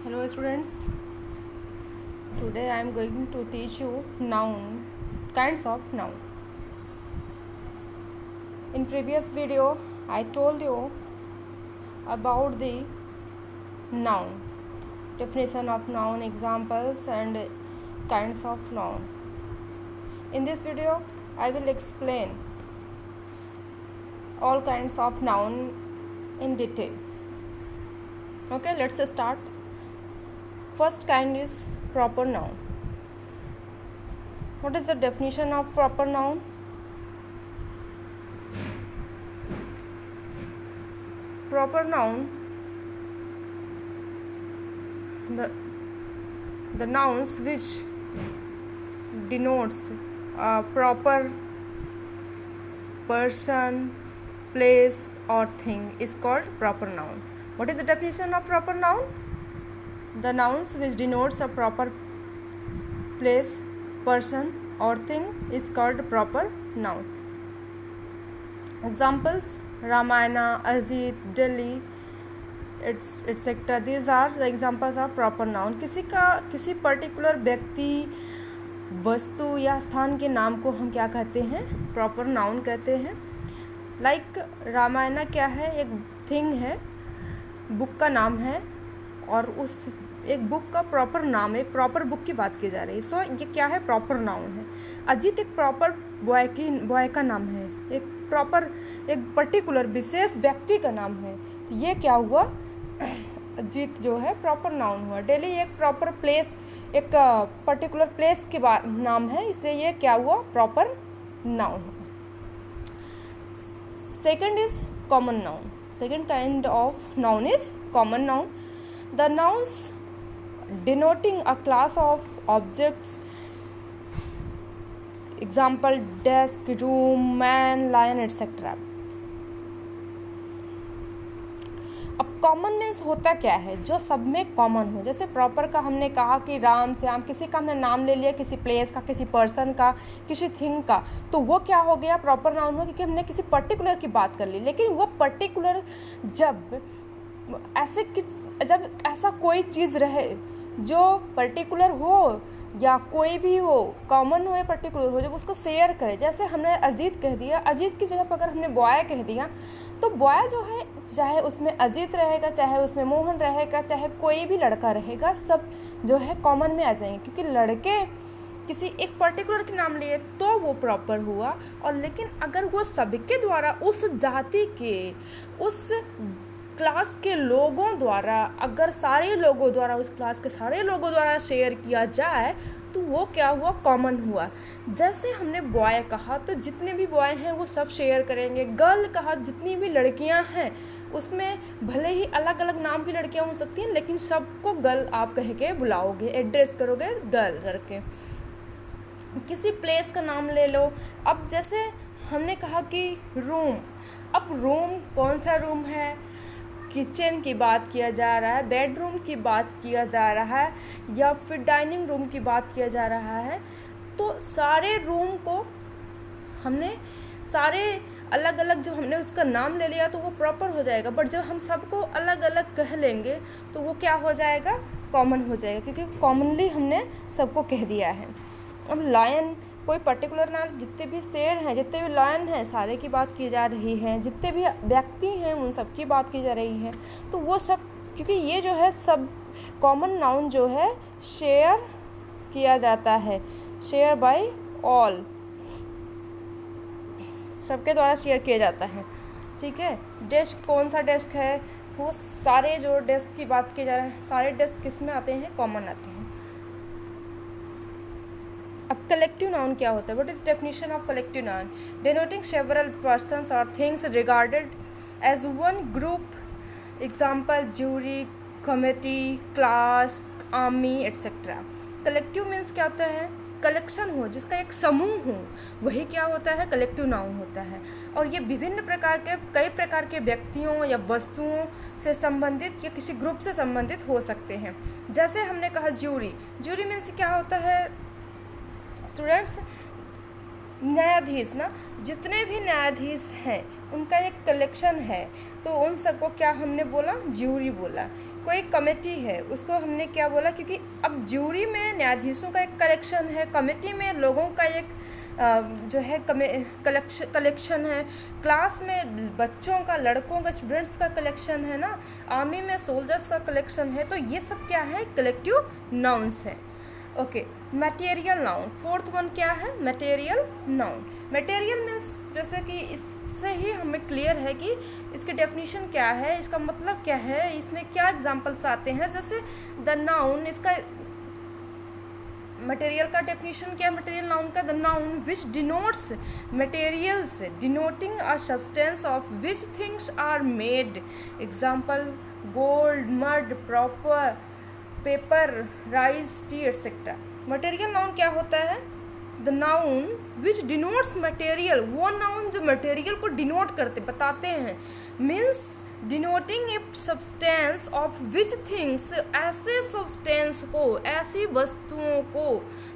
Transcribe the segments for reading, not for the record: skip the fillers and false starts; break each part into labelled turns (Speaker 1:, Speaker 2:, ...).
Speaker 1: Hello students, today I am going to teach you noun, kinds of noun. In previous video I told you about the noun, definition of noun, examples and kinds of noun. In this video I will explain all kinds of noun in detail. Okay, let's start. First kind is proper noun. What is the definition of proper noun? Proper noun, the nouns which denotes a proper person, place or thing is called proper noun. What is the definition of proper noun? The nouns which denotes a proper place, person or thing is called proper noun. Examples: Ramayana, Ajit, Delhi, etc. These are the examples of proper noun. किसी particular व्यक्ति, वस्तु या स्थान के नाम को हम क्या कहते हैं? प्रॉपर नाउन कहते हैं. लाइक रामायणा क्या है? एक थिंग है, बुक का नाम है और उस एक बुक का प्रॉपर नाम, एक प्रॉपर बुक की बात की जा रही है. सो ये क्या है? प्रॉपर नाउन है. अजीत एक प्रॉपर बॉय का नाम है, एक प्रॉपर एक पर्टिकुलर विशेष व्यक्ति का नाम है. तो ये क्या हुआ? अजीत जो है प्रॉपर नाउन हुआ. दिल्ली एक प्रॉपर प्लेस, एक पर्टिकुलर प्लेस के नाम है, इसलिए ये क्या हुआ? प्रॉपर नाउन हुआ. Second is common noun. Second kind of noun is common noun. The nouns denoting a class of objects, example desk, room, man, lion, etc. अब कॉमन मीन्स होता क्या है? जो सब में कॉमन हो. जैसे प्रॉपर का हमने कहा कि राम श्याम, किसी का हमने नाम ले लिया, किसी प्लेस का, किसी पर्सन का, किसी थिंग का, तो वो क्या हो गया? प्रॉपर नाउन हो, क्योंकि हमने किसी पर्टिकुलर की बात कर ली. लेकिन वो पर्टिकुलर जब ऐसा कोई चीज़ रहे जो पर्टिकुलर हो या कोई भी हो, कॉमन हो या पर्टिकुलर हो, जब उसको शेयर करें. जैसे हमने अजीत कह दिया, अजीत की जगह पर अगर हमने बॉय कह दिया, तो बॉय जो है, चाहे उसमें अजीत रहेगा, चाहे उसमें मोहन रहेगा, चाहे कोई भी लड़का रहेगा, सब जो है कॉमन में आ जाएंगे. क्योंकि लड़के किसी एक पर्टिकुलर के नाम लिए तो वो प्रॉपर हुआ. और लेकिन अगर वो सबके द्वारा, उस जाति के, उस क्लास के लोगों द्वारा, अगर सारे लोगों द्वारा, उस क्लास के सारे लोगों द्वारा शेयर किया जाए, तो वो क्या हुआ? कॉमन हुआ. जैसे हमने बॉय कहा तो जितने भी बॉय हैं वो सब शेयर करेंगे. गर्ल कहा, जितनी भी लड़कियां हैं उसमें भले ही अलग अलग नाम की लड़कियां हो सकती हैं, लेकिन सबको गर्ल आप कह के बुलाओगे, एड्रेस करोगे गर्ल करके. किसी प्लेस का नाम ले लो. अब जैसे हमने कहा कि रूम, अब रूम कौन सा रूम है? किचन की बात किया जा रहा है, बेडरूम की बात किया जा रहा है, या फिर डाइनिंग रूम की बात किया जा रहा है. तो सारे रूम को हमने, सारे अलग अलग जब हमने उसका नाम ले लिया तो वो प्रॉपर हो जाएगा. बट जब हम सबको अलग अलग कह लेंगे तो वो क्या हो जाएगा? कॉमन हो जाएगा, क्योंकि कॉमनली हमने सबको कह दिया है. अब लायन, कोई पर्टिकुलर नाम, जितने भी शेर हैं, जितने भी लायन हैं, सारे की बात की जा रही है. जितने भी व्यक्ति हैं उन सब की बात की जा रही है. तो वो सब, क्योंकि ये जो है सब कॉमन नाउन जो है शेयर किया जाता है, शेयर बाय ऑल, सबके द्वारा शेयर किया जाता है. ठीक है. डेस्क, कौन सा डेस्क है? वो सारे जो डेस्क की बात की जा रही है, सारे डेस्क किस में आते हैं? कॉमन आते हैं. अब कलेक्टिव नाउन क्या होता है? What is definition of collective noun? Denoting several persons और things regarded as one group. Example jury, committee, class, army, et cetera. Collective means क्या होता है? कलेक्शन हो, जिसका एक समूह हो, वही क्या होता है? कलेक्टिव नाउन होता है. और ये विभिन्न प्रकार के, कई प्रकार के व्यक्तियों या वस्तुओं से संबंधित या किसी ग्रुप से संबंधित हो सकते हैं. जैसे हमने कहा ज्यूरी. ज्यूरी मीन्स क्या होता है स्टूडेंट्स? न्यायाधीश ना, जितने भी न्यायाधीश हैं उनका एक कलेक्शन है, तो उन सबको क्या हमने बोला, ज्यूरी बोला। कोई कमेटी है उसको हमने क्या बोला, क्योंकि अब ज्यूरी में न्यायाधीशों का एक कलेक्शन है, कमेटी में लोगों का एक जो है कलेक्शन है, क्लास में बच्चों का, लड़कों का, स्टूडेंट्स का कलेक्शन है ना, आर्मी में सोल्जर्स का कलेक्शन है। तो ये सब क्या है, कलेक्टिव नाउन्स है। Okay, material noun, fourth one क्या है, मटेरियल नाउन। मटेरियल मीन्स, जैसे कि इससे ही हमें क्लियर है कि इसकी डेफिनेशन क्या है, इसका मतलब क्या है, इसमें क्या एग्जांपल्स आते हैं। जैसे द नाउन, इसका मटेरियल का डेफिनेशन क्या है, मटेरियल नाउन का, the noun which denotes materials denoting a substance of which things are made. Example gold, mud, proper, paper, rice, tea etcetera. Material noun क्या होता है, the noun which denotes material, वो noun जो material को denote करते, बताते हैं, means denoting a substance of which things, ऐसे सब्सटेंस को, ऐसी वस्तुओं को,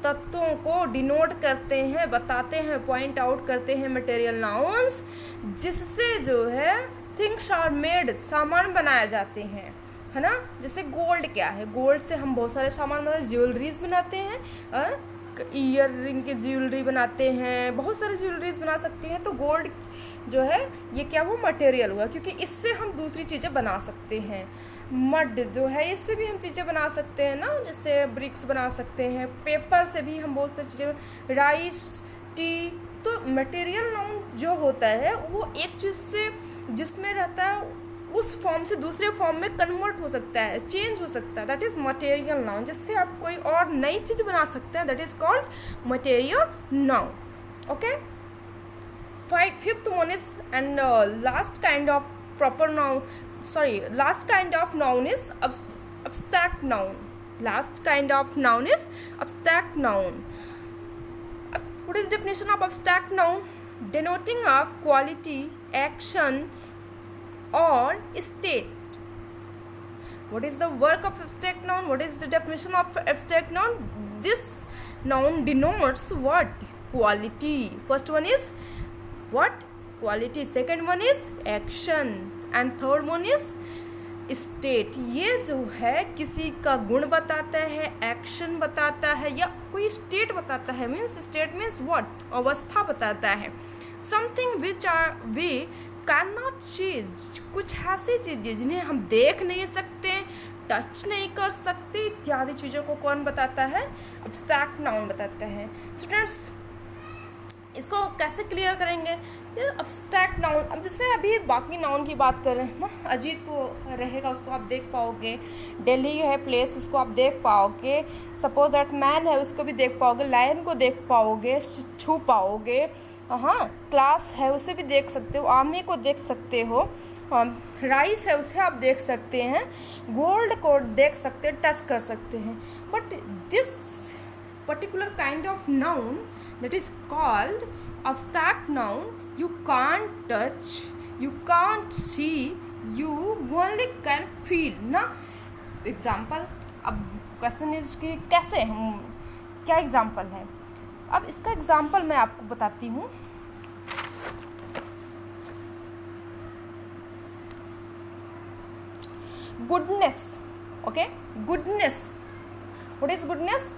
Speaker 1: तत्वों को डिनोट करते हैं, बताते हैं, पॉइंट आउट करते हैं मटेरियल नाउन्स, जिससे जो है थिंग्स आर मेड, सामान बनाए जाते हैं, है ना। जैसे गोल्ड क्या है, गोल्ड से हम बहुत सारे सामान मतलब ज्वेलरीज बनाते हैं, ईयर रिंग की ज्वेलरी बनाते हैं, बहुत सारे ज्वेलरीज बना सकते हैं। तो गोल्ड जो है ये क्या, वो मटेरियल हुआ, क्योंकि इससे हम दूसरी चीज़ें बना सकते हैं। मड जो है इससे भी हम चीज़ें बना सकते हैं ना, जैसे ब्रिक्स बना सकते हैं, पेपर से भी हम बहुत सारी चीज़ें, राइस, टी। तो मटेरियल नाउन जो होता है वो एक चीज़ से जिसमें रहता है उस फॉर्म से दूसरे फॉर्म में कन्वर्ट हो सकता है, चेंज हो सकता है, दैट इज मटेरियल नाउन। जिससे आप कोई और नई चीज़ बना सकते हैं, that is called material noun. Okay, fifth one is and last kind of proper noun, sorry, last kind of noun is abstract noun. Last kind of noun is abstract noun. What is definition of abstract noun? Denoting a quality, action or state. What is the work of abstract noun? What is the definition of abstract noun? This noun denotes what? Quality. First one is what? Quality. Second one is action. And third one is state. ये जो है किसी का गुण बताता है, action बताता है, या कोई स्टेट बताता है। Means state means what? अवस्था बताता है। Something which are we can not चीज, कुछ ऐसी चीज़ें जिन्हें हम देख नहीं सकते, टच नहीं कर सकते, इत्यादि चीज़ों को कौन बताता है? एब्स्ट्रैक्ट नाउन बताता है। स्टूडेंट्स, इसको कैसे क्लियर करेंगे? ये एब्स्ट्रैक्ट नाउन, अब जैसे अभी बाकी नाउन की बात कर रहे हैं ना, अजीत को रहेगा उसको आप देख पाओगे, दिल्ली है प्लेस उसको आप देख पाओगे, सपोज दैट मैन है उसको भी देख पाओगे, लायन को देख पाओगे, छू पाओगे, हाँ, क्लास है उसे भी देख सकते हो, आर्मी को देख सकते हो, राइस है उसे आप देख सकते हैं, गोल्ड को देख सकते हैं, टच कर सकते हैं। But this particular kind of noun that is called abstract noun, you can't touch, you can't see, you only can feel ना। एग्जाम्पल, अब क्वेश्चन इज कि कैसे हम, क्या एग्जाम्पल है? अब इसका एग्जाम्पल मैं आपको बताती हूँ। Goodness, okay, goodness, what is goodness?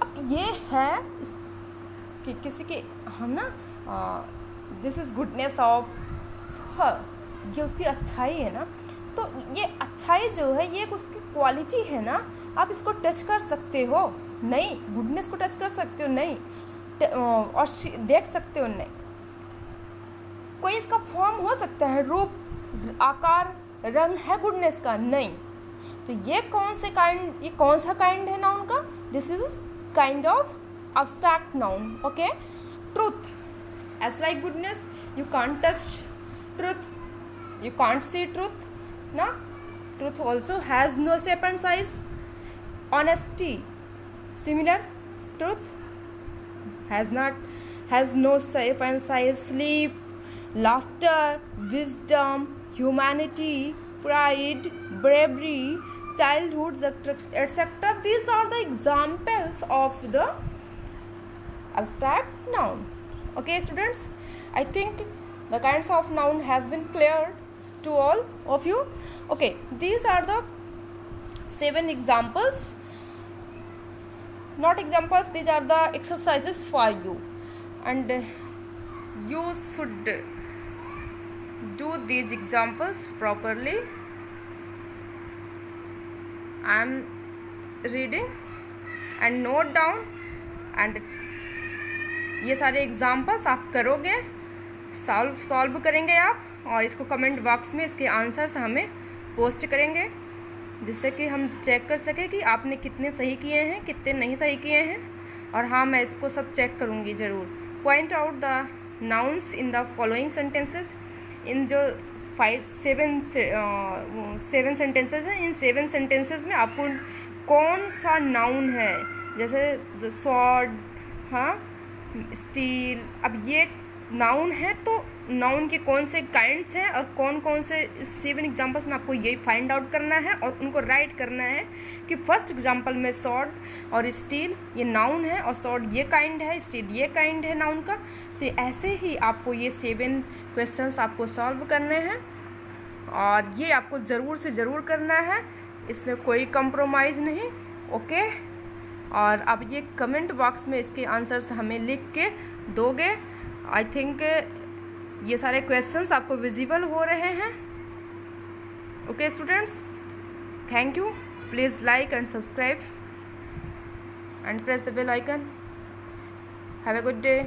Speaker 1: अब ये है कि किसी के हम ना, this is goodness of her, ये उसकी अच्छाई है ना। तो ये अच्छाई जो है ये उसकी क्वालिटी है ना, आप इसको टच कर सकते हो नहीं, गुडनेस को टच कर सकते हो नहीं, और देख सकते हो नहीं। कोई इसका फॉर्म हो सकता है, रूप, आकार, रंग है गुडनेस का? नहीं। तो ये कौन से काइंड, ये कौन सा काइंड है नाउन का? This is kind of abstract noun. Okay, truth, as like goodness, you can't touch truth, you can't see truth na. Truth also has no shape and size. Honesty, similar, truth has no shape and size. Sleep, laughter, wisdom, humanity, pride, bravery, childhood, etc. These are the examples of the abstract noun. Okay students, I think the kinds of noun has been clear to all of you. Okay, these are the 7 examples, not examples, these are the exercises for you, and you should do these examples properly. I am reading and note down, and ये सारे examples आप करोगे, solve करेंगे आप, और इसको comment box में इसके आंसर्स हमें पोस्ट करेंगे, जिससे कि हम चेक कर सकें कि आपने कितने सही किए हैं, कितने नहीं सही किए हैं। और हाँ, मैं इसको सब चेक करूँगी ज़रूर। Point out the nouns in the following sentences. इन जो 7 सेंटेंसेस हैं, इन 7 सेंटेंसेस में आपको कौन सा नाउन है, जैसे द सॉर्ड, हाँ, स्टील। अब ये नाउन है तो नाउन के कौन से काइंड्स हैं और कौन कौन से 7 एग्जांपल्स में आपको यही फाइंड आउट करना है और उनको राइट करना है कि फर्स्ट एग्जांपल में सॉर्ड और स्टील ये नाउन है और सॉर्ड ये काइंड है, स्टील ये काइंड है नाउन का। तो ऐसे ही आपको ये 7 क्वेश्चंस आपको सॉल्व करने हैं और ये आपको ज़रूर से ज़रूर करना है, इसमें कोई कंप्रोमाइज़ नहीं। ओके, और अब ये कमेंट बॉक्स में इसके आंसर्स हमें लिख के दोगे। आई थिंक ये सारे क्वेश्चंस आपको विजिबल हो रहे हैं। Okay students, thank you. Please like and subscribe and press the bell icon. Have a good day.